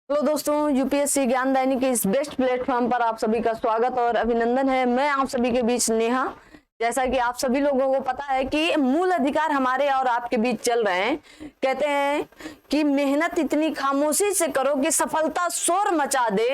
Hello दोस्तों, UPSC ज्ञान दैनिक के इस बेस्ट प्लेटफॉर्म पर आप सभी का स्वागत और अभिनंदन है। मैं आप सभी के बीच नेहा। जैसा कि आप सभी लोगों को पता है कि मूल अधिकार हमारे और आपके बीच चल रहे हैं। कहते हैं कि मेहनत इतनी खामोशी से करो कि सफलता शोर मचा दे।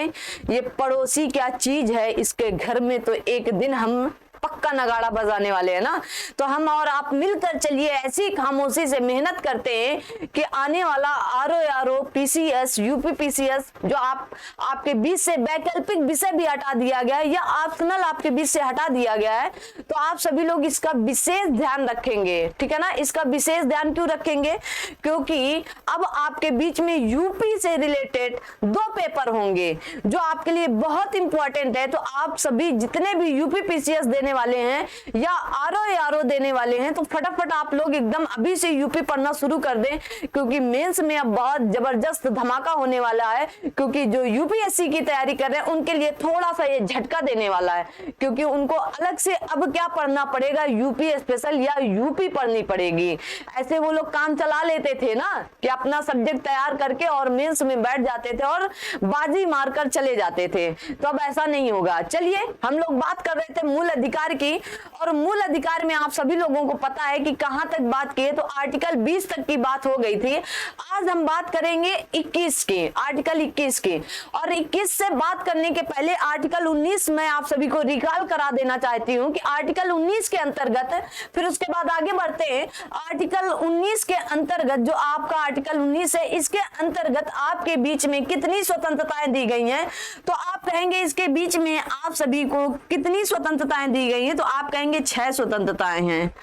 ये पड़ोसी क्या चीज है, इसके घर में तो एक दिन हम पक्का नगाड़ा बजाने वाले हैं ना। तो हम और आप मिलकर चलिए ऐसी खामोशी से मेहनत करते हैं कि आने वाला आरओ पीसीएस यूपी पीसीएस जो आपके बीच से वैकल्पिक विषय भी हटा दिया गया है या ऑप्शनल आपके बीच से हटा दिया गया है, तो आप सभी लोग इसका विशेष ध्यान रखेंगे। ठीक है ना। इसका विशेष ध्यान क्यों रखेंगे? क्योंकि अब आपके बीच में यूपी से रिलेटेड 2 पेपर होंगे जो आपके लिए बहुत इंपॉर्टेंट है। तो आप सभी जितने भी यूपी पीसीएस देने वाले हैं या आरओ देने वाले हैं, तो फटाफट आप लोग एकदम अभी से यूपी पढ़ना शुरू कर दें, क्योंकि मेंस में अब बहुत जबरदस्त धमाका होने वाला है। क्योंकि जो यूपीएससी की तैयारी कर रहे हैं उनके लिए थोड़ा सा ये झटका देने वाला है, क्योंकि उनको अलग से अब क्या पढ़ना पड़ेगा, यूपी स्पेशल या यूपी पढ़नी पड़ेगी। ऐसे वो लोग काम चला लेते थे ना कि अपना सब्जेक्ट तैयार करके और मेंस में बैठ जाते थे और बाजी मारकर चले जाते थे। तो अब ऐसा नहीं होगा। चलिए, हम लोग बात कर रहे थे मूल अधिकार की, और मूल अधिकार में आप सभी लोगों को पता है कि कहां तक बात की है। तो आर्टिकल 20 तक की बात हो गई थी। आज हम बात करेंगे 21 की, आर्टिकल 21 की। और 21 से बात करने के पहले आर्टिकल 19 मैं आप सभी को रिकॉल करा देना चाहती हूं कि आर्टिकल 19 के अंतर्गत, फिर उसके बाद आगे बढ़ते हैं। आर्टिकल 19 के अंतर्गत जो आपका आर्टिकल 19 है, इसके अंतर्गत आपके बीच में कितनी स्वतंत्रताएं दी गई हैं? तो आप कहेंगे इसके बीच में आप सभी को कितनी स्वतंत्रताएं दी गई हैं? तो आप कहेंगे 6 स्वतंत्रताएं हैं।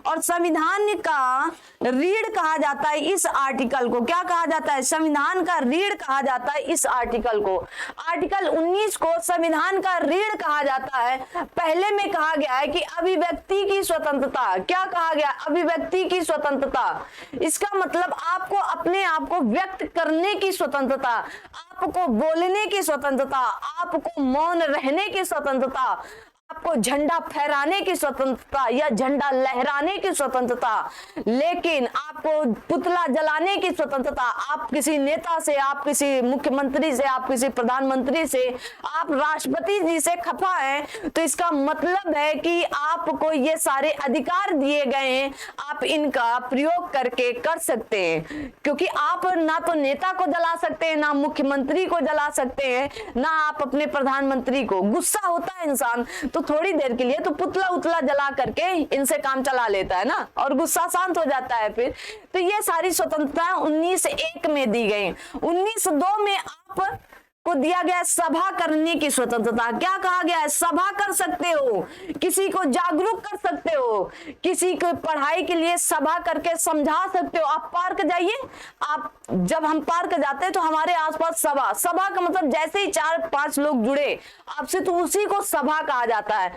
और संविधान का रीढ़ कहा जाता है इस आर्टिकल को। क्या कहा जाता है? संविधान का रीढ़ कहा जाता है इस आर्टिकल को। आर्टिकल 19 को संविधान का रीढ़ कहा जाता है। पहले में कहा गया है कि अभिव्यक्ति की स्वतंत्रता। क्या कहा गया? अभिव्यक्ति की स्वतंत्रता। इसका मतलब आपको अपने आप को व्यक्त करने की स्वतंत्रता, आपको बोलने की स्वतंत्रता, आपको मौन रहने की स्वतंत्रता, आपको झंडा फहराने की स्वतंत्रता या झंडा लहराने की स्वतंत्रता, लेकिन आपको पुतला जलाने की स्वतंत्रता। आप किसी नेता से, आप किसी मुख्यमंत्री से, आप किसी प्रधानमंत्री से, आप राष्ट्रपति जी से खफा हैं, तो इसका मतलब है कि आपको ये सारे अधिकार दिए गए हैं, आप इनका प्रयोग करके कर सकते हैं। क्योंकि आप ना तो नेता को जला सकते हैं, ना मुख्यमंत्री को जला सकते हैं, ना आप अपने प्रधानमंत्री को। गुस्सा होता है इंसान तो थोड़ी देर के लिए तो पुतला उतला जला करके इनसे काम चला लेता है ना, और गुस्सा शांत हो जाता है फिर। तो ये सारी स्वतंत्रता 19(1) में दी गई। 19(2) में आप को दिया गया सभा करने की स्वतंत्रता। क्या कहा गया है? सभा कर सकते हो, किसी को जागरूक कर सकते हो, किसी को पढ़ाई के लिए सभा करके समझा सकते हो। आप पार्क जाइए, आप जब हम पार्क जाते हैं तो हमारे आसपास सभा, सभा का मतलब जैसे ही 4-5 लोग जुड़े आपसे तो उसी को सभा कहा जाता है।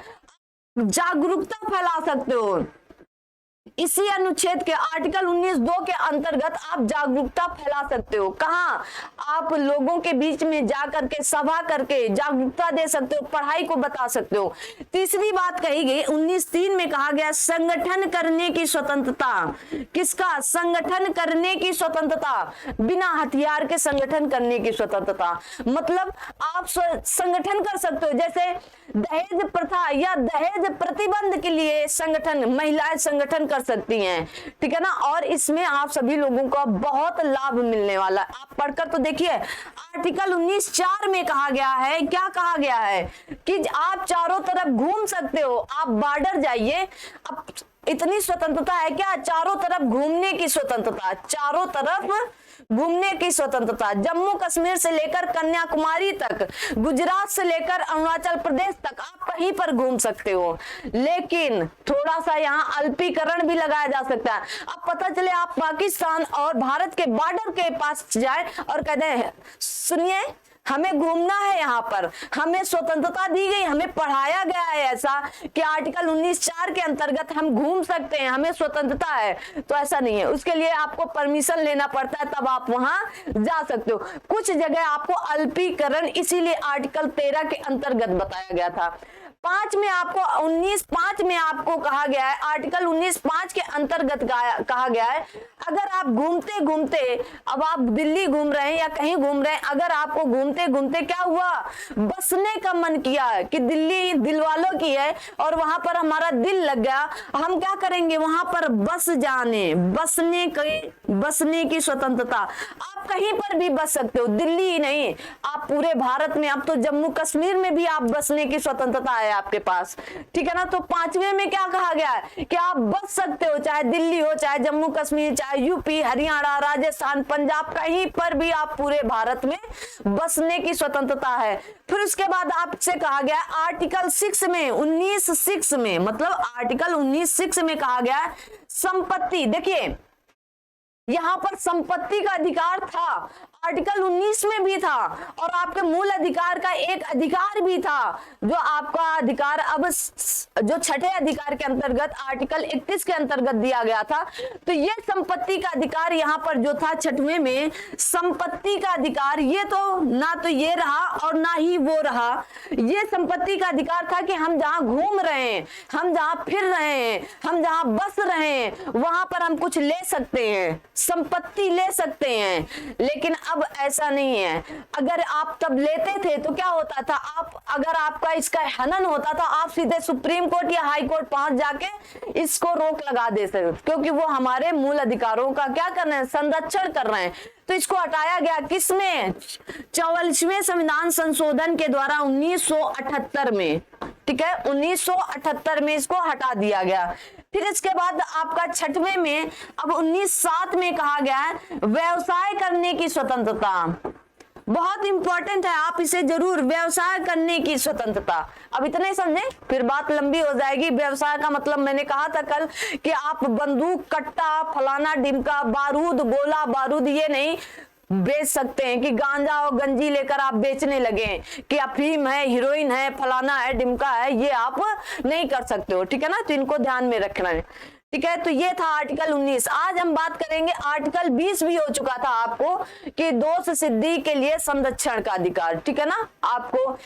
जागरूकता फैला सकते हो। इसी अनुच्छेद के आर्टिकल 19(2) के अंतर्गत आप जागरूकता फैला सकते हो। कहां? आप लोगों के बीच में जाकर के सभा करके जागरूकता दे सकते हो, पढ़ाई को बता सकते हो। तीसरी बात कही गई 19(3) में कहा गया संगठन करने की स्वतंत्रता। किसका? संगठन करने की स्वतंत्रता, बिना हथियार के संगठन करने की स्वतंत्रता। मतलब आप संगठन कर सकते हो। जैसे दहेज प्रथा या दहेज प्रतिबंध के लिए संगठन, महिलाएं संगठन कर सकती हैं। ठीक है ना। और इसमें आप सभी लोगों को बहुत लाभ मिलने वाला है। आप पढ़कर तो देखिए, आर्टिकल 19(4) में कहा गया है, क्या कहा गया है कि आप चारों तरफ घूम सकते हो। आप बॉर्डर जाइए, अब इतनी स्वतंत्रता है क्या? चारों तरफ घूमने की स्वतंत्रता, चारों तरफ घूमने की स्वतंत्रता। जम्मू कश्मीर से लेकर कन्याकुमारी तक, गुजरात से लेकर अरुणाचल प्रदेश तक आप कहीं पर घूम सकते हो। लेकिन थोड़ा सा यहाँ अल्पीकरण भी लगाया जा सकता है। अब पता चले आप पाकिस्तान और भारत के बॉर्डर के पास जाए और कहते हैं सुनिए हमें घूमना है, यहाँ पर हमें स्वतंत्रता दी गई, हमें पढ़ाया गया है ऐसा कि आर्टिकल 19(4) के अंतर्गत हम घूम सकते हैं, हमें स्वतंत्रता है। तो ऐसा नहीं है, उसके लिए आपको परमिशन लेना पड़ता है, तब आप वहां जा सकते हो। कुछ जगह आपको अल्पीकरण इसीलिए आर्टिकल 13 के अंतर्गत बताया गया था। 5 में आपको 19(5) में आपको कहा गया है, आर्टिकल 19(5) के अंतर्गत कहा गया है, अगर आप घूमते घूमते, अब आप दिल्ली घूम रहे हैं या कहीं घूम रहे हैं, अगर आपको घूमते घूमते क्या हुआ, बसने का मन किया है कि दिल्ली दिल वालों की है और वहां पर हमारा दिल लग गया, हम क्या करेंगे, वहां पर बस जाने, बसने की स्वतंत्रता। आप कहीं पर भी बस सकते हो, दिल्ली ही नहीं, आप पूरे भारत में, अब तो जम्मू कश्मीर में भी आप बसने की स्वतंत्रता है आपके पास, ठीक है ना। तो 5वें में क्या कहा गया है कि आप बस सकते हो, चाहे दिल्ली हो, चाहे जम्मू कश्मीर, चाहे यूपी, हरियाणा, राजस्थान, पंजाब, कहीं पर भी आप पूरे भारत में बसने की स्वतंत्रता है। फिर उसके बाद आपसे कहा गया आर्टिकल 6 में, 19(6) में, मतलब आर्टिकल 19(6) में कहा गया संपत्ति, देखिए यहां पर संपत्ति का अधिकार था, आर्टिकल 19 में भी था, और आपके मूल अधिकार का एक अधिकार भी था, जो आपका अधिकार अब जो 6ठे अधिकार के अंतर्गत आर्टिकल 31 के अंतर्गत दिया गया था। तो ये संपत्ति का अधिकार यहाँ पर जो था 6वें में, संपत्ति का अधिकार, ये तो ना तो ये रहा और ना ही वो रहा, ये संपत्ति का अधिकार था कि हम जहां घूम रहे हैं, हम जहां फिर रहे हैं, हम जहां बस रहे हैं, वहां पर हम कुछ ले सकते हैं, संपत्ति ले सकते हैं। लेकिन अब ऐसा नहीं है, अगर आप तब लेते थे तो क्या होता था, आप अगर आपका इसका हनन होता था, आप सीधे सुप्रीम कोर्ट या हाई कोर्ट पहुंच जाके इसको रोक लगा दे सकते, क्योंकि वो हमारे मूल अधिकारों का क्या कर रहे हैं, संरक्षण कर रहे हैं। तो इसको हटाया गया किसमें, 44वें संविधान संशोधन के द्वारा 1978 में, ठीक है, 1978 में इसको हटा दिया गया। फिर इसके बाद आपका 6वें में, अब 19(7) में कहा गया है व्यवसाय करने की स्वतंत्रता, बहुत इंपॉर्टेंट है, आप इसे जरूर, व्यवसाय करने की स्वतंत्रता। अब इतने समझे, फिर बात लंबी हो जाएगी। व्यवसाय का मतलब मैंने कहा था कल कि आप बंदूक, कट्टा, फलाना डिमका, बारूद, गोला बारूद ये नहीं बेच सकते हैं कि गांजा और गंजी लेकर आप बेचने लगे, कि अफीम है, हीरोइन है, फलाना है, डिमका है, ये आप नहीं कर सकते हो, ठीक है ना। तो इनको ध्यान में रखना है, ठीक है। तो ये था आर्टिकल 19। आज हम बात करेंगे आर्टिकल 20 भी हो चुका था आपको, कि दोष सिद्धि के लिए संरक्षण का अधिकार, ठीक है ना। आपको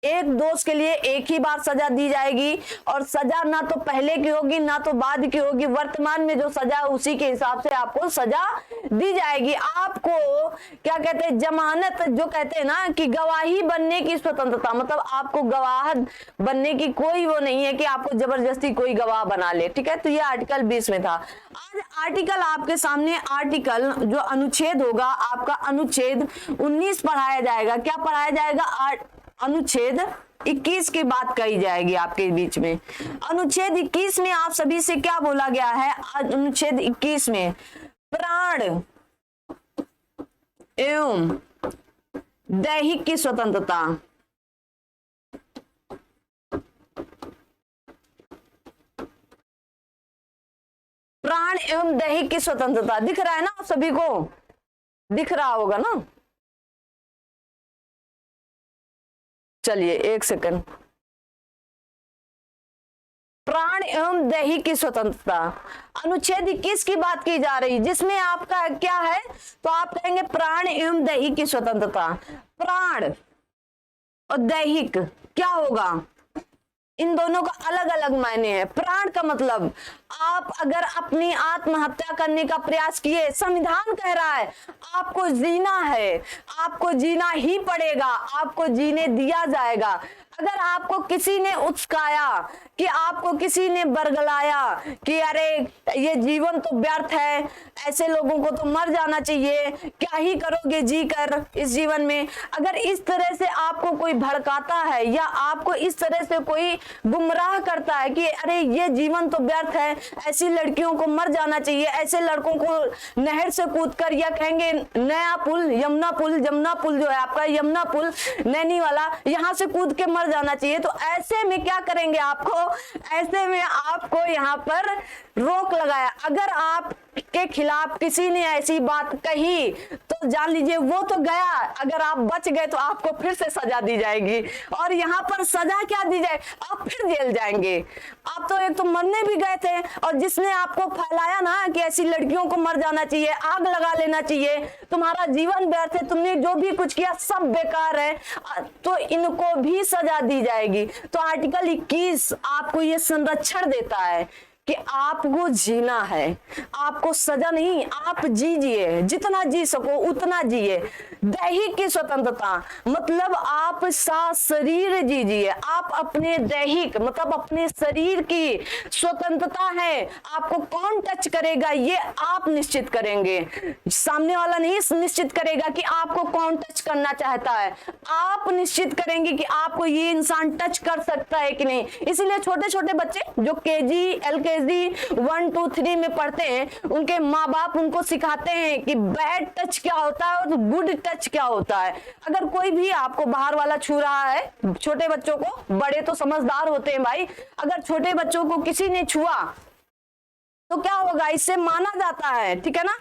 एक दोष के लिए एक ही बार सजा दी जाएगी, और सजा ना तो पहले की होगी ना तो बाद की होगी, वर्तमान में जो सजा उसी के हिसाब से आपको सजा दी जाएगी। आपको क्या कहते हैं, जमानत, जो कहते हैं ना कि गवाही बनने की स्वतंत्रता, मतलब आपको गवाह बनने की कोई वो नहीं है कि आपको जबरदस्ती कोई गवाह बना ले, ठीक है। तो ये आर्टिकल 20 में था। आज आर्टिकल आपके सामने, आर्टिकल जो अनुच्छेद होगा आपका, अनुच्छेद 19 पढ़ाया जाएगा। क्या पढ़ाया जाएगा, अनुच्छेद 21 की बात कही जाएगी आपके बीच में। अनुच्छेद 21 में आप सभी से क्या बोला गया है, अनुच्छेद 21 में प्राण एवं दैहिक की स्वतंत्रता, प्राण एवं दैहिक की स्वतंत्रता, दिख रहा है ना आप सभी को, दिख रहा होगा ना। चलिए एक सेकंड, प्राण एवं दैहिक की स्वतंत्रता, अनुच्छेद 21 की बात की जा रही, जिसमें आपका क्या है, तो आप कहेंगे प्राण एवं दैहिक की स्वतंत्रता। प्राण और दैहिक क्या होगा, इन दोनों का अलग अलग मायने हैं। प्राण का मतलब आप अगर अपनी आत्महत्या करने का प्रयास किए, संविधान कह रहा है आपको जीना है, आपको जीना ही पड़ेगा, आपको जीने दिया जाएगा। अगर आपको किसी ने उचकाया, कि आपको किसी ने बरगलाया कि अरे ये जीवन तो व्यर्थ है, ऐसे लोगों को तो मर जाना चाहिए, क्या ही करोगे जी कर इस जीवन में, अगर इस तरह से आपको कोई भड़काता है या आपको इस तरह से कोई गुमराह करता है कि अरे ये जीवन तो व्यर्थ है, ऐसी लड़कियों को मर जाना चाहिए, ऐसे लड़कों को नहर से कूदकर, या कहेंगे नया पुल, यमुना पुल जो है आपका, यमुना पुल नैनी वाला, यहाँ से कूद के मर जाना चाहिए, तो ऐसे में क्या करेंगे, आपको ऐसे में आपको यहाँ पर रोक लगाया। अगर आप के खिलाफ किसी ने ऐसी बात कही तो जान लीजिए वो तो गया, अगर आप बच गए तो आपको फिर से सजा दी जाएगी। और यहाँ पर सजा क्या दी जाए, आप फिर जेल जाएंगे। आप तो एक तो मरने भी गए थे, और जिसने आपको फैलाया ना कि ऐसी लड़कियों को मर जाना चाहिए, आग लगा लेना चाहिए, तुम्हारा जीवन व्यर्थ है, तुमने जो भी कुछ किया सब बेकार है, तो इनको भी सजा दी जाएगी। तो आर्टिकल 21 आपको ये संरक्षण देता है कि आपको जीना है, आपको सजा नहीं, आप जीजिए, जितना जी सको उतना जिए। दैहिक की स्वतंत्रता मतलब आप साथ शरीर जीजिए, आप अपने दैहिक मतलब अपने शरीर की स्वतंत्रता है। आपको कौन टच करेगा ये आप निश्चित करेंगे, सामने वाला नहीं निश्चित करेगा कि आपको कौन टच करना चाहता है, आप निश्चित करेंगे कि आपको ये इंसान टच कर सकता है कि नहीं। इसीलिए छोटे छोटे बच्चे जो केजी LKG 1 2 3 में पढ़ते हैं, उनके माँ बाप उनको सिखाते हैं कि बैड टच क्या होता है और गुड टच क्या होता है। अगर कोई भी आपको बाहर वाला छू रहा है, छोटे बच्चों को, बड़े तो समझदार होते हैं भाई, अगर छोटे बच्चों को किसी ने छुआ तो क्या होगा, इससे माना जाता है, ठीक है ना,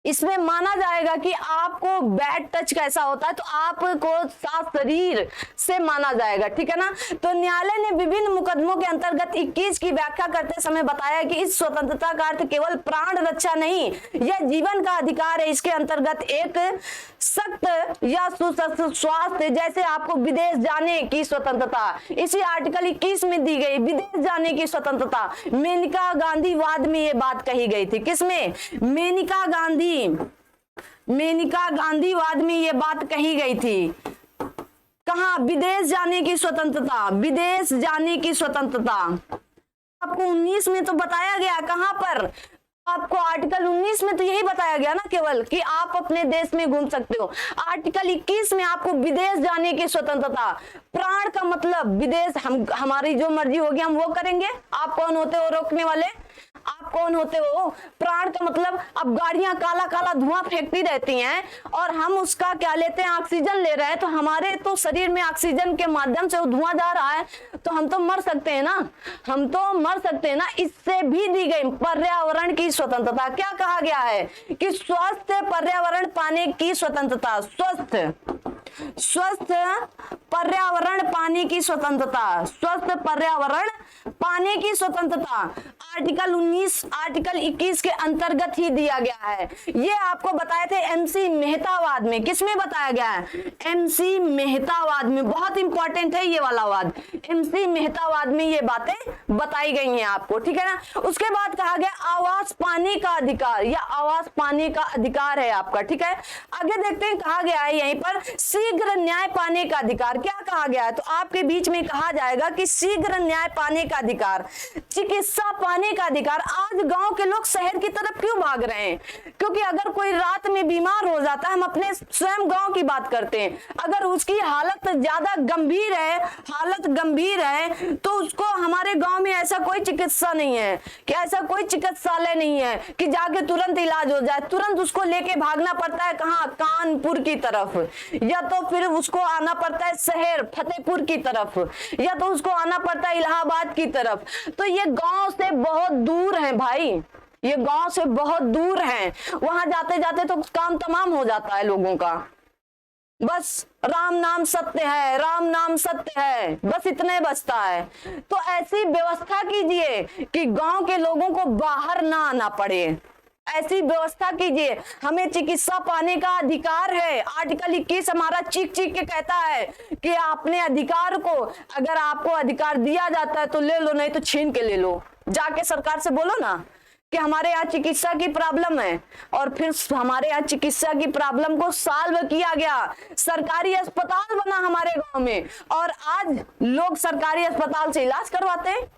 इसमें माना जाएगा कि आपको बैड टच कैसा होता है, तो आपको साथ शरीर से माना जाएगा, ठीक है ना। तो न्यायालय ने विभिन्न मुकदमों के अंतर्गत 21 की व्याख्या करते समय बताया कि इस स्वतंत्रता का अर्थ केवल प्राण रक्षा नहीं, यह जीवन का अधिकार है। इसके अंतर्गत एक सख्त या सुस्थ स्वास्थ्य, जैसे आपको विदेश जाने की स्वतंत्रता इसी आर्टिकल 21 में दी गई, विदेश जाने की स्वतंत्रता। मेनका गांधी वाद में ये बात कही गई थी, किसमें, मेनका गांधीवाद में ये बात कही गई थी। कहा, विदेश जाने की स्वतंत्रता, विदेश जाने की स्वतंत्रता आपको 19 में तो बताया गया, कहां पर, आपको आर्टिकल 19 में तो यही बताया गया ना केवल कि आप अपने देश में घूम सकते हो। आर्टिकल 21 में आपको विदेश जाने की स्वतंत्रता, प्राण का मतलब विदेश, हमारी जो मर्जी होगी हम वो करेंगे। आप कौन होते हो रोकने वाले, आप कौन होते हो। प्राण का मतलब अब गाड़ियां काला काला धुआं फेंकती रहती हैं और हम उसका क्या लेते हैं, ऑक्सीजन ले रहे हैं, तो हमारे तो शरीर में ऑक्सीजन के माध्यम से वो धुआं जा रहा है, तो हम तो मर सकते हैं ना, हम तो मर सकते हैं ना। इससे भी दी गई पर्यावरण की स्वतंत्रता, क्या कहा गया है कि स्वस्थ पर्यावरण पाने की स्वतंत्रता, स्वस्थ पर्यावरण पाने की स्वतंत्रता, स्वस्थ पर्यावरण पाने की स्वतंत्रता आर्टिकल 19 आर्टिकल 21 के अंतर्गत ही दिया गया है। ये आपको बताए थे MC मेहतावाद में, किसमें बताया गया है, MC मेहतावाद में, बहुत इंपॉर्टेंट है ये वाला वाद, MC मेहतावाद में ये बातें बताई गई हैं आपको, ठीक है ना। उसके बाद कहा गया आवास पाने का अधिकार, या आवास पाने का अधिकार है आपका, ठीक है। आगे देखते हैं, कहा गया है यहीं पर शीघ्र न्याय पाने का अधिकार, क्या कहा गया है, तो आपके बीच में कहा जाएगा कि शीघ्र न्याय पाने का अधिकार, चिकित्सा पाने का अधिकार। आज गांव के लोग शहर की तरफ क्यों भाग रहे हैं, क्योंकि अगर कोई रात में बीमार हो जाता है, हम अपने स्वयं गांव की बात करते हैं, अगर उसकी हालत ज्यादा गंभीर है, हालत गंभीर है, तो उसको हमारे गांव में ऐसा कोई चिकित्सा नहीं है कि ऐसा कोई चिकित्सालय नहीं है कि जाके तुरंत इलाज हो जाए, तुरंत उसको लेके भागना पड़ता है कहाँ, कानपुर की तरफ, या तो फिर उसको आना पड़ता है शहर फतेहपुर की तरफ, या तो उसको आना पड़ता है इलाहाबाद की तरफ। तो ये गांव से बहुत दूर है भाई, ये गांव से बहुत दूर है, वहां जाते जाते तो काम तमाम हो जाता है लोगों का। बस राम नाम सत्य है, राम नाम सत्य है, बस इतने बचता है। तो ऐसी व्यवस्था कीजिए कि गांव के लोगों को बाहर ना आना पड़े, ऐसी व्यवस्था कीजिए। हमें चिकित्सा पाने का अधिकार है, आर्टिकल 21 हमारा चीख चीख के कहता है कि अपने अधिकार को, अगर आपको अधिकार दिया जाता है तो ले लो, नहीं तो छीन के ले लो। जाके सरकार से बोलो ना कि हमारे यहाँ चिकित्सा की प्रॉब्लम है, और फिर हमारे यहाँ चिकित्सा की प्रॉब्लम को सॉल्व किया गया, सरकारी अस्पताल बना हमारे गांव में, और आज लोग सरकारी अस्पताल से इलाज करवाते हैं,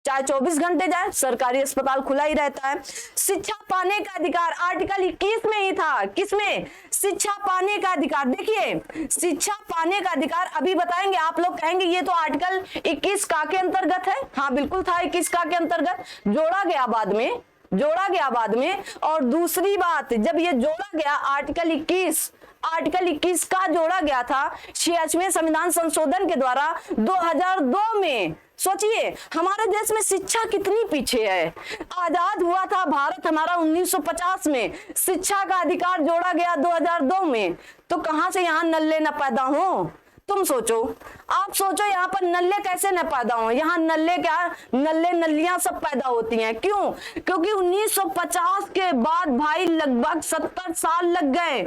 चाहे 24 घंटे जाए सरकारी अस्पताल खुला ही रहता है। शिक्षा पाने का अधिकार आर्टिकल 21 में ही था, किसमें, शिक्षा पाने का अधिकार। देखिए शिक्षा पाने का अधिकार अभी बताएंगे, आप लोग कहेंगे ये तो आर्टिकल 21 का के अंतर्गत है, हाँ बिल्कुल था 21 का के अंतर्गत, जोड़ा गया बाद में, जोड़ा गया बाद में। और दूसरी बात, जब ये जोड़ा गया आर्टिकल 21 का जोड़ा गया था 86वें संविधान संशोधन के द्वारा 2002 में, सोचिए हमारे देश में शिक्षा कितनी पीछे है। आजाद हुआ था भारत हमारा 1950 में, शिक्षा का अधिकार जोड़ा गया 2002 में, तो कहां से यहाँ नल्ले न पैदा हो? तुम सोचो, आप सोचो यहाँ पर नल्ले कैसे न पैदा हो? यहाँ नल्ले क्या, नल्ले नल्लियां सब पैदा होती हैं। क्यों? क्योंकि 1950 के बाद भाई लगभग 70 साल लग गए,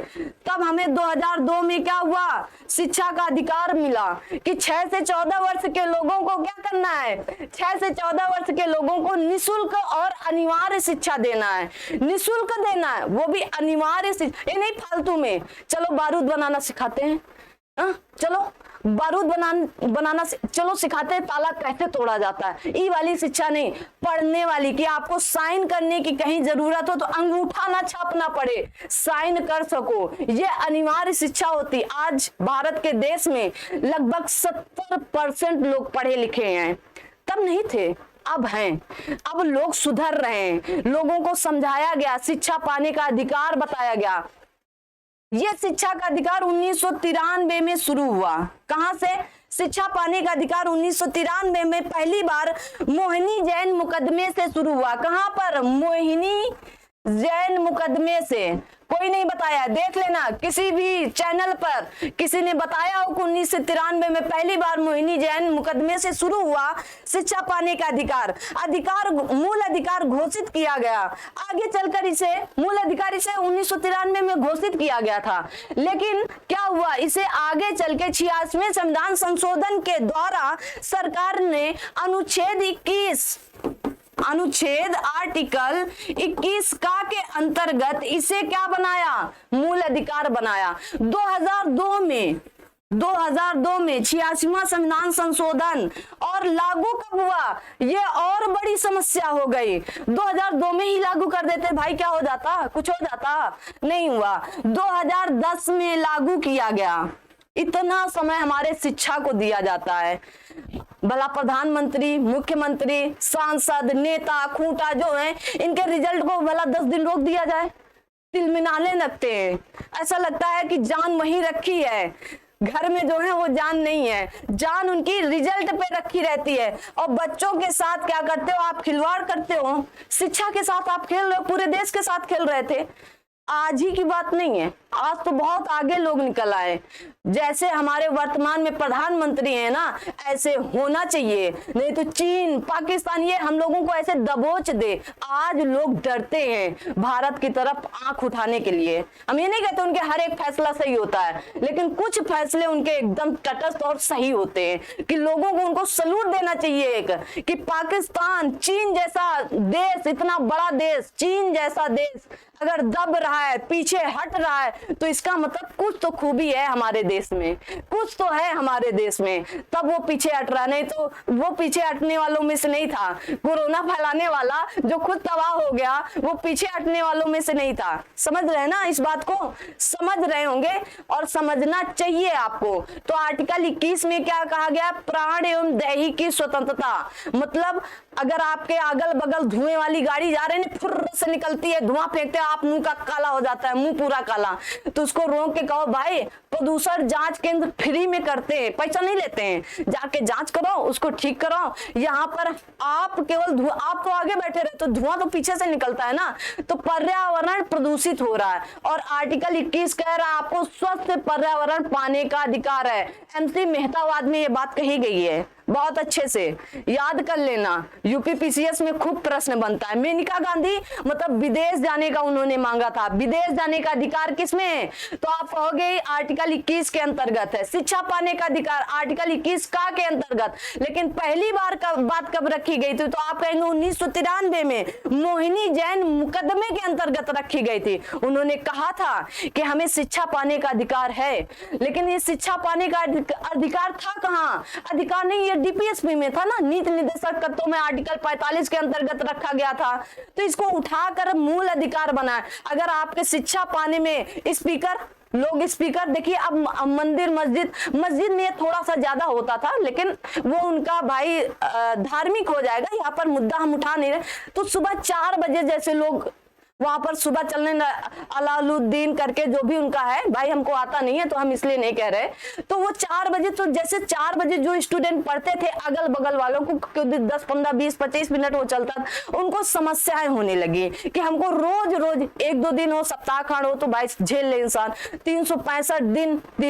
तब हमें 2002 में क्या हुआ, शिक्षा का अधिकार मिला कि 6 से 14 वर्ष के लोगों को क्या करना है, 6 से 14 वर्ष के लोगों को निःशुल्क और अनिवार्य शिक्षा देना है। निःशुल्क देना है, वो भी अनिवार्य शिक्षा, ये नहीं फालतू में। चलो बारूद बनाना सिखाते हैं, चलो बारूद बनाना चलो सिखाते हैं, ताला कैसे तोड़ा जाता है। ये वाली शिक्षा नहीं, पढ़ने वाली, कि आपको साइन करने की कहीं जरूरत हो तो अंगूठा ना छापना पड़े, साइन कर सको, ये अनिवार्य शिक्षा होती। आज भारत के देश में लगभग 70% लोग पढ़े लिखे हैं, तब नहीं थे, अब हैं। अब लोग सुधर रहे हैं, लोगों को समझाया गया, शिक्षा पाने का अधिकार बताया गया। ये शिक्षा का अधिकार 1993 में शुरू हुआ। कहां से? शिक्षा पाने का अधिकार 1993 में पहली बार मोहिनी जैन मुकदमे से शुरू हुआ। कहां पर? मोहिनी जैन मुकदमे से। कोई नहीं बताया, देख लेना किसी भी चैनल पर किसी ने बताया हो कि 1993 में पहली बार मोहिनी जैन मुकदमे से शुरू हुआ शिक्षा पाने का अधिकार। मूल अधिकार घोषित किया गया, आगे चलकर इसे मूल अधिकार इसे 1993 में घोषित किया गया था। लेकिन क्या हुआ, इसे आगे चल के 86वें संविधान संशोधन के द्वारा सरकार ने अनुच्छेद आर्टिकल 21 का के अंतर्गत इसे क्या बनाया, मूल अधिकार बनाया। 2002 में 86वां संविधान संशोधन और लागू कब हुआ, ये और बड़ी समस्या हो गई। 2002 में ही लागू कर देते भाई, क्या हो जाता, कुछ हो जाता, नहीं हुआ। 2010 में लागू किया गया। इतना समय हमारे शिक्षा को दिया जाता है, भला प्रधानमंत्री, मुख्यमंत्री, सांसद, नेता, खूंटा जो है, इनके रिजल्ट को भला 10 दिन रोक दिया जाए, तिलमिलाने लगते हैं। ऐसा लगता है कि जान वहीं रखी है, घर में जो है वो जान नहीं है, जान उनकी रिजल्ट पे रखी रहती है। और बच्चों के साथ क्या करते हो आप, खिलवाड़ करते हो। शिक्षा के साथ आप खेल रहे हो, पूरे देश के साथ खेल रहे थे। आज ही की बात नहीं है, आज तो बहुत आगे लोग निकल आए। जैसे हमारे वर्तमान में प्रधानमंत्री हैं ना, ऐसे होना चाहिए, नहीं तो चीन, पाकिस्तान ये हम लोगों को ऐसे दबोच दे। आज लोग डरते हैं भारत की तरफ आंख उठाने के लिए। हम ये नहीं कहते उनके हर एक फैसला सही होता है, लेकिन कुछ फैसले उनके एकदम तटस्थ और सही होते हैं कि लोगों को उनको सलूट देना चाहिए। एक कि पाकिस्तान, चीन जैसा देश, इतना बड़ा देश, चीन जैसा देश अगर दब रहा है, पीछे हट रहा है, तो इसका मतलब कुछ तो खूबी है हमारे देश में, कुछ तो है हमारे देश में, तब वो पीछे हट रहा। नहीं तो वो पीछे हटने वालों में से नहीं था। कोरोना फैलाने वाला जो खुद तबाह हो गया, वो पीछे हटने वालों में से नहीं था। समझ रहे हैं ना, इस बात को समझ रहे होंगे और समझना चाहिए आपको। तो आर्टिकल 21 में क्या कहा गया, प्राण एवं देही की स्वतंत्रता। मतलब अगर आपके अगल बगल धुएं वाली गाड़ी जा रहे हैं, फुर्र से निकलती है, धुआं फेंकते हैं, आप मुंह का काला हो जाता है, मुंह पूरा काला, तो उसको रोक के कहो भाई प्रदूषण जांच केंद्र फ्री में करते हैं, पैसा नहीं लेते हैं, जाके जांच करो, उसको ठीक करो। यहाँ पर आप केवल आप तो आगे बैठे रहे, तो धुआं तो पीछे से निकलता है ना, तो पर्यावरण प्रदूषित हो रहा है। और आर्टिकल 21 कह रहा है आपको स्वस्थ पर्यावरण पाने का अधिकार है। MC मेहतावाद में ये बात कही गई है, बहुत अच्छे से याद कर लेना। यूपीपीसीएस में खूब प्रश्न बनता है। मेनका गांधी मतलब विदेश जाने का उन्होंने मांगा था, विदेश जाने का अधिकार किसमें है, तो आप कहोगे आर्टिकल 21 के अंतर्गत है। शिक्षा पाने का अधिकार आर्टिकल 21 का के अंतर्गत। लेकिन पहली बार का बात कब रखी गई थी, तो आप कहेंगे 1993 में मोहिनी जैन मुकदमे के अंतर्गत रखी गई थी। उन्होंने कहा था कि हमें शिक्षा पाने का अधिकार है, लेकिन ये शिक्षा पाने का अधिकार था कहाँ, अधिकार नहीं, ये डीपीएसपी में था ना, नीति निर्देशक तत्वों में आर्टिकल 45 के अंतर्गत रखा गया था। तो इसको उठाकर मूल अधिकार बनाए। अगर आपके शिक्षा पाने में स्पीकर देखिए, अब मंदिर मस्जिद में थोड़ा सा ज्यादा होता था, लेकिन वो उनका भाई धार्मिक हो जाएगा, यहाँ पर मुद्दा हम उठा नहीं रहे। तो सुबह 4 बजे जैसे लोग वहां पर सुबह चलने अलाउद्दीन करके जो भी उनका है, भाई हमको आता नहीं है तो हम इसलिए नहीं कह रहे। तो वो 4 बजे, तो जैसे 4 बजे जो स्टूडेंट पढ़ते थे अगल बगल वालों को 10 15 20 25 मिनट वो चलता, उनको समस्याएं होने लगी कि हमको रोज रोज 1-2 दिन हो, सप्ताह खंड हो तो भाई झेल ले इंसान। 365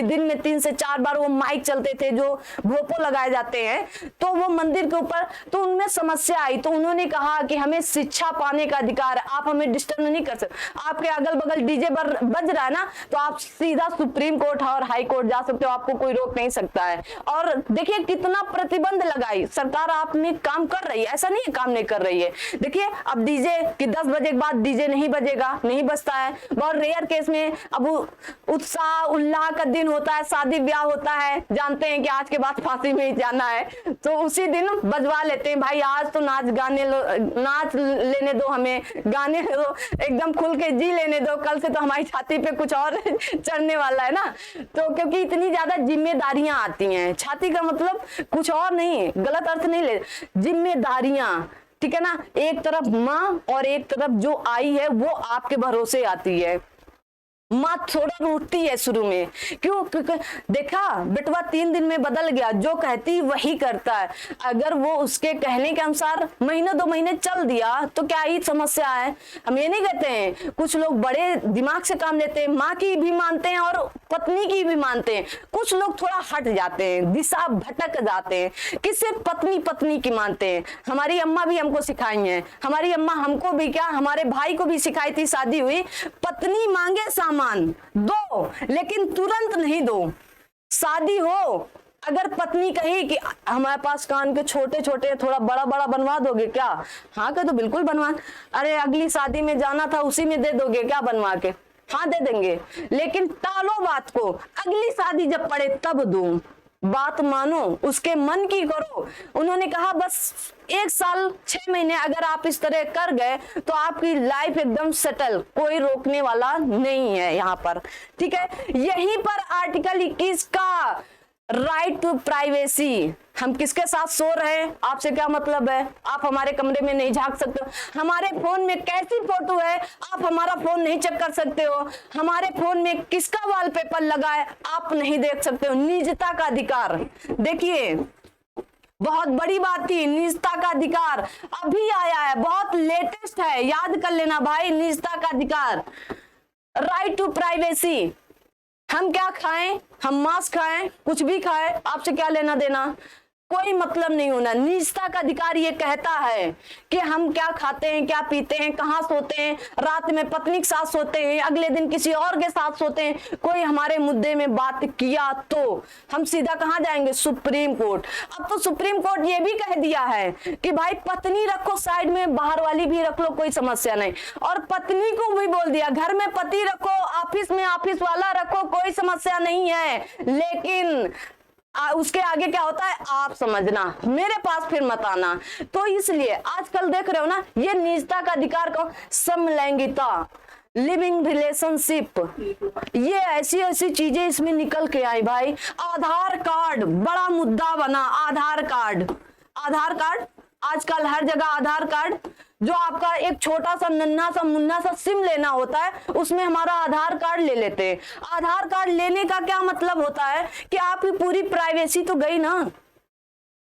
दिन में 3 से 4 बार वो माइक चलते थे जो भोपो लगाए जाते हैं, तो वो मंदिर के ऊपर, तो उनमें समस्या आई। तो उन्होंने कहा कि हमें शिक्षा पाने का अधिकार है, आप हमें डिस्टर्ब नहीं कर सकते। आपके अगल बगल डीजे बज रहा है ना, तो आप सीधा सुप्रीम कोर्ट और हाई कोर्ट जा सकते हो, आपको कोई रोक नहीं सकता है। और देखिए कितना प्रतिबंध लगाई सरकार, आप में काम कर रही है, ऐसा नहीं है काम नहीं कर रही है। देखिए अब डीजे कि 10 बजे के बाद डीजे नहीं बजेगा, नहीं बजता है। बहुत रेयर केस में अब उत्साह उल्लाह का दिन होता है, शादी ब्याह होता है, जानते हैं कि आज के बाद फांसी में ही जाना है, तो उसी दिन बजवा लेते हैं, भाई आज तो नाच लेने दो, हमें गाने दो, एकदम खुल के जी लेने दो, कल से तो हमारी छाती पे कुछ और चढ़ने वाला है ना। तो क्योंकि इतनी ज्यादा जिम्मेदारियां आती हैं, छाती का मतलब कुछ और नहीं, गलत अर्थ नहीं ले, जिम्मेदारियां, ठीक है ना। एक तरफ माँ और एक तरफ जो आई है वो आपके भरोसे आती है। माँ थोड़ा रूठती है शुरू में, क्यों? देखा बेटवा 3 दिन में बदल गया, जो कहती वही करता है। अगर वो उसके कहने के अनुसार महीने 2 महीने चल दिया तो क्या ही समस्या है। हम ये नहीं कहते हैं, कुछ लोग बड़े दिमाग से काम लेते हैं, माँ की भी मानते हैं और पत्नी की भी मानते हैं। कुछ लोग थोड़ा हट जाते हैं, दिशा भटक जाते हैं कि सिर्फ पत्नी की मानते हैं। हमारी अम्मा भी हमको सिखाई है, हमारी अम्मा हमको भी क्या, हमारे भाई को भी सिखाई थी, शादी हुई, पत्नी मांगे सामान दो लेकिन तुरंत नहीं दो। शादी हो, अगर पत्नी कही कि हमारे पास कान के छोटे छोटे थोड़ा बड़ा बड़ा बनवा दोगे क्या, हाँ कह तो बिल्कुल बनवा। अरे अगली शादी में जाना था उसी में दे दोगे क्या बनवा के, हाँ दे देंगे, लेकिन टालो बात को, अगली शादी जब पड़े तब दूं। बात मानो, उसके मन की करो। उन्होंने कहा बस 1 साल 6 महीने अगर आप इस तरह कर गए तो आपकी लाइफ एकदम सेटल, कोई रोकने वाला नहीं है यहाँ पर, ठीक है। यहीं पर आर्टिकल 21 का राइट टू प्राइवेसी, हम किसके साथ सो रहे हैं आपसे क्या मतलब है, आप हमारे कमरे में नहीं झांक सकते हो। हमारे फोन में कैसी फोटो है आप हमारा फोन नहीं चेक कर सकते हो, हमारे फोन में किसका वॉलपेपर लगा है आप नहीं देख सकते हो। निजता का अधिकार, देखिए बहुत बड़ी बात थी, निजता का अधिकार अभी आया है, बहुत लेटेस्ट है, याद कर लेना भाई, निजता का अधिकार, राइट टू प्राइवेसी। हम क्या खाएं, हम मांस खाएं, कुछ भी खाएं, आपसे क्या लेना देना, कोई मतलब नहीं होना। निजता का अधिकार ये कहता है कि हम क्या खाते हैं, क्या पीते हैं, कहाँ सोते हैं, रात में पत्नी के साथ सोते हैं, अगले दिन किसी और के साथ सोते हैं, कोई हमारे मुद्दे में बात किया तो हम सीधा कहाँ जाएंगे, सुप्रीम कोर्ट। अब तो सुप्रीम कोर्ट ये भी कह दिया है कि भाई पत्नी रखो साइड में, बाहर वाली भी रख लो, कोई समस्या नहीं। और पत्नी को भी बोल दिया घर में पति रखो, ऑफिस में ऑफिस वाला रखो, कोई समस्या नहीं है, लेकिन उसके आगे क्या होता है आप समझना, मेरे पास फिर मत आना। तो इसलिए आजकल देख रहे हो ना, ये निजता का अधिकार को, समलैंगिकता, लिविंग रिलेशनशिप, ये ऐसी ऐसी चीजें इसमें निकल के आई भाई। आधार कार्ड बड़ा मुद्दा बना, आधार कार्ड आजकल हर जगह आधार कार्ड, जो आपका एक छोटा सा नन्हा सा मुन्ना सा सिम लेना होता है उसमें हमारा आधार कार्ड ले लेते हैं। आधार कार्ड लेने का क्या मतलब होता है कि आपकी पूरी प्राइवेसी तो गई ना,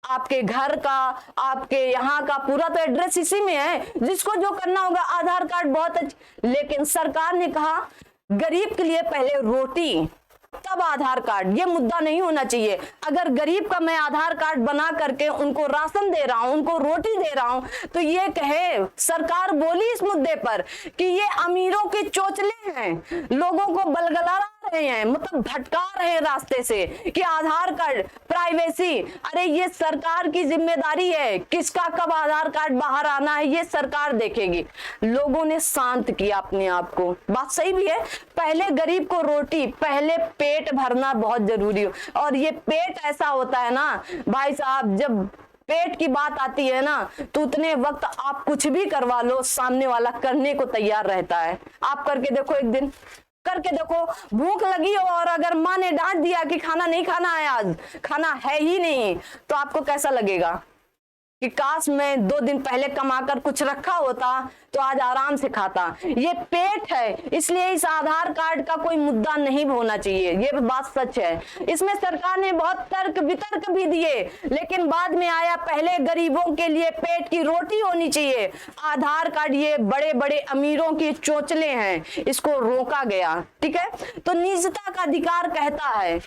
आपके घर का, आपके यहाँ का पूरा तो एड्रेस इसी में है, जिसको जो करना होगा आधार कार्ड बहुत अच्छा। लेकिन सरकार ने कहा गरीब के लिए पहले रोटी तब आधार कार्ड, ये मुद्दा नहीं होना चाहिए। अगर गरीब का मैं आधार कार्ड बना करके उनको राशन दे रहा हूं, उनको रोटी दे रहा हूं, तो ये कहे सरकार बोली इस मुद्दे पर कि ये अमीरों के चोचले हैं, लोगों को बलगला रहे हैं, मतलब भटका रहे हैं रास्ते से कि आधार कार्ड प्राइवेसी। अरे ये सरकार की जिम्मेदारी है, किसका कब आधार कार्ड बाहर आना है ये सरकार देखेगी। लोगों ने शांत किया अपने आप को, बात सही भी है, पहले गरीब को रोटी, पहले पेट भरना बहुत जरूरी हो। और ये पेट ऐसा होता है ना भाई साहब, जब पेट की बात आती है ना तो उतने वक्त आप कुछ भी करवा लो, सामने वाला करने को तैयार रहता है। आप करके देखो, एक दिन करके देखो, भूख लगी हो और अगर माँ ने डांट दिया कि खाना नहीं खाना है, आज खाना है ही नहीं, तो आपको कैसा लगेगा? कि काश मैं 2 दिन पहले कमाकर कुछ रखा होता तो आज आराम से खाता। ये पेट है, इसलिए इस आधार कार्ड का कोई मुद्दा नहीं होना चाहिए, ये बात सच है। इसमें सरकार ने बहुत तर्क वितर्क भी दिए, लेकिन बाद में आया पहले गरीबों के लिए पेट की रोटी होनी चाहिए, आधार कार्ड ये बड़े बड़े अमीरों के चोचले हैं, इसको रोका गया। ठीक है, तो निजता का अधिकार कहता है,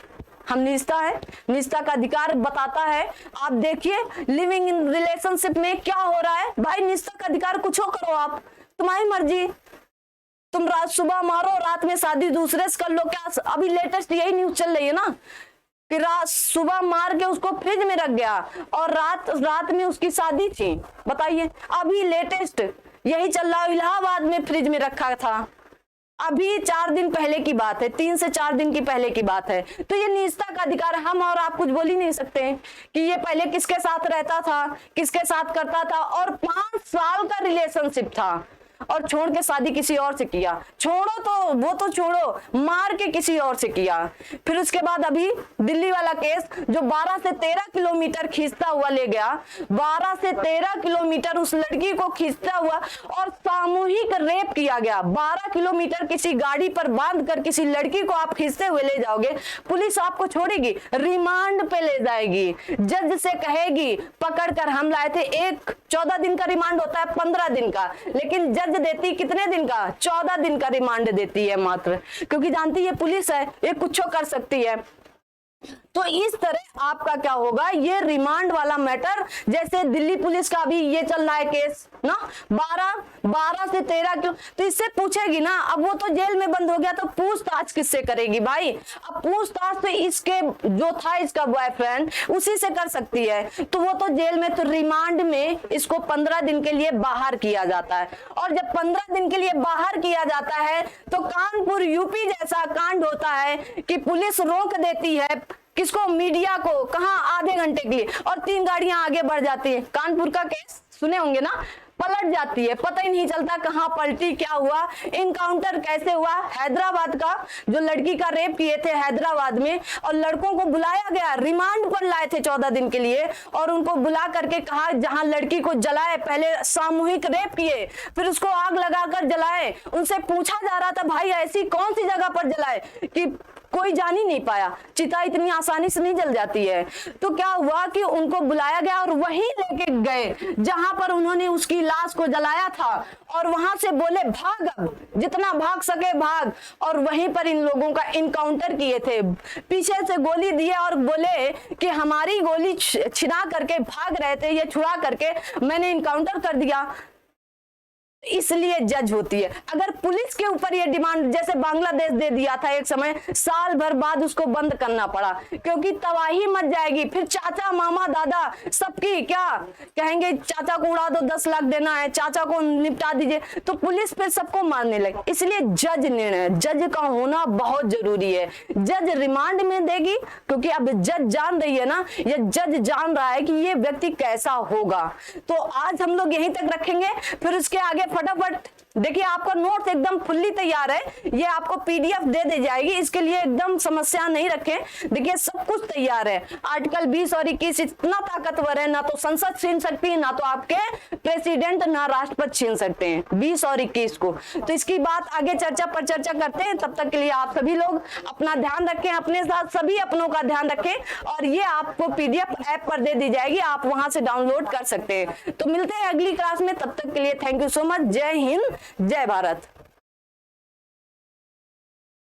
हम निजता है, निजता का अधिकार बताता है। आप देखिए लिविंग इन रिलेशनशिप में क्या हो रहा है भाई, निजता का अधिकार कुछ हो करो, आप तुम्हारी मर्जी, तुम रात सुबह मारो, रात में शादी दूसरे से कर लो। क्या अभी लेटेस्ट यही न्यूज चल रही है ना कि रात सुबह मार के उसको फ्रिज में रख गया और रात में उसकी शादी थी। बताइए, अभी लेटेस्ट यही चल रहा है, इलाहाबाद में फ्रिज में रखा था, अभी 4 दिन पहले की बात है, 3 से 4 दिन की पहले की बात है। तो ये निजता का अधिकार, हम और आप कुछ बोल ही नहीं सकते कि ये पहले किसके साथ रहता था, किसके साथ करता था, और 5 साल का रिलेशनशिप था और छोड़ के शादी किसी और से किया। छोड़ो तो वो तो छोड़ो, मार के किसी और से किया। फिर उसके बाद अभी दिल्ली वाला केस जो 12 से 13 किलोमीटर खींचता हुआ ले गया, 12 से 13 किलोमीटर उस लड़की को खींचता हुआ और सामूहिक रेप किया गया। 12 किलोमीटर किसी गाड़ी पर बांध कर किसी लड़की को आप खींचते हुए ले जाओगे, पुलिस आपको छोड़ेगी? रिमांड पे ले जाएगी, जज से कहेगी पकड़ कर हम लाए थे। 14 दिन का रिमांड होता है, 15 दिन का, लेकिन जज देती कितने दिन का? 14 दिन का रिमांड देती है मात्र, क्योंकि जानती है पुलिस है, ये कुछ कर सकती है। तो इस तरह आपका क्या होगा, ये रिमांड वाला मैटर, जैसे दिल्ली पुलिस का अभी ये चल रहा है केस ना, 12 से 13 किलो, तो इससे पूछेगी ना। अब वो तो जेल में बंद हो गया, तो पूछताछ किससे करेगी भाई? अब पूछताछ तो इसके जो था इसका बॉयफ्रेंड, उसी से कर सकती है। तो वो तो जेल में, तो रिमांड में इसको 15 दिन के लिए बाहर किया जाता है। और जब 15 दिन के लिए बाहर किया जाता है तो कानपुर यूपी जैसा कांड होता है कि पुलिस रोक देती है किसको? मीडिया को। कहां? आधे घंटे के लिए, और 3 गाड़ियां आगे बढ़ जाती है। कानपुर का केस सुने होंगे ना, पलट जाती है, पता ही नहीं चलता कहां पलटी, क्या हुआ, इनकाउंटर कैसे हुआ। हैदराबाद का जो लड़की का रेप किए थे हैदराबाद में, और लड़कों को बुलाया गया, रिमांड पर लाए थे 14 दिन के लिए, और उनको बुला करके कहा जहां लड़की को जलाए, पहले सामूहिक रेप किए, फिर उसको आग लगाकर जलाए। उनसे पूछा जा रहा था भाई ऐसी कौन सी जगह पर जलाए कि कोई जान ही नहीं पाया, चिता इतनी आसानी से नहीं जल जाती है। तो क्या हुआ कि उनको बुलाया गया और वहीं लेके गए जहां पर उन्होंने उसकी लाश को जलाया था, और वहां से बोले भाग, अब जितना भाग सके भाग, और वहीं पर इन लोगों का इनकाउंटर किए थे। पीछे से गोली दिए और बोले कि हमारी गोली छिना करके भाग रहे थे, ये छुड़ा करके मैंने इनकाउंटर कर दिया। इसलिए जज होती है। अगर पुलिस के ऊपर ये डिमांड, जैसे बांग्लादेश दे दिया था एक समय, साल भर बाद उसको बंद करना पड़ा, क्योंकि तबाही मच जाएगी। फिर चाचा मामा दादा सबकी क्या कहेंगे, चाचा को उड़ा दो, 10 लाख देना है, चाचा को निपटा दीजिए, तो पुलिस पे सबको मारने लगे। इसलिए जज निर्णय, जज का होना बहुत जरूरी है। जज रिमांड में देगी, क्योंकि अब जज जान रही है ना, ये जज जान रहा है कि ये व्यक्ति कैसा होगा। तो आज हम लोग यहीं तक रखेंगे, फिर उसके आगे फटाफट देखिए आपका नोट्स एकदम फुल्ली तैयार है, ये आपको पीडीएफ दे दी जाएगी, इसके लिए एकदम समस्या नहीं रखें। देखिए सब कुछ तैयार है। आर्टिकल 20 और 21 इतना ताकतवर है, ना तो संसद छीन सकती है, ना तो आपके प्रेसिडेंट, ना राष्ट्रपति छीन सकते हैं 20 और 21 को। तो इसकी बात आगे चर्चा पर चर्चा करते हैं। तब तक के लिए आप सभी लोग अपना ध्यान रखें, अपने साथ सभी अपनों का ध्यान रखें, और ये आपको पीडीएफ ऐप पर दे दी जाएगी, आप वहां से डाउनलोड कर सकते हैं। तो मिलते हैं अगली क्लास में, तब तक के लिए थैंक यू सो मच। जय हिंद, जय भारत।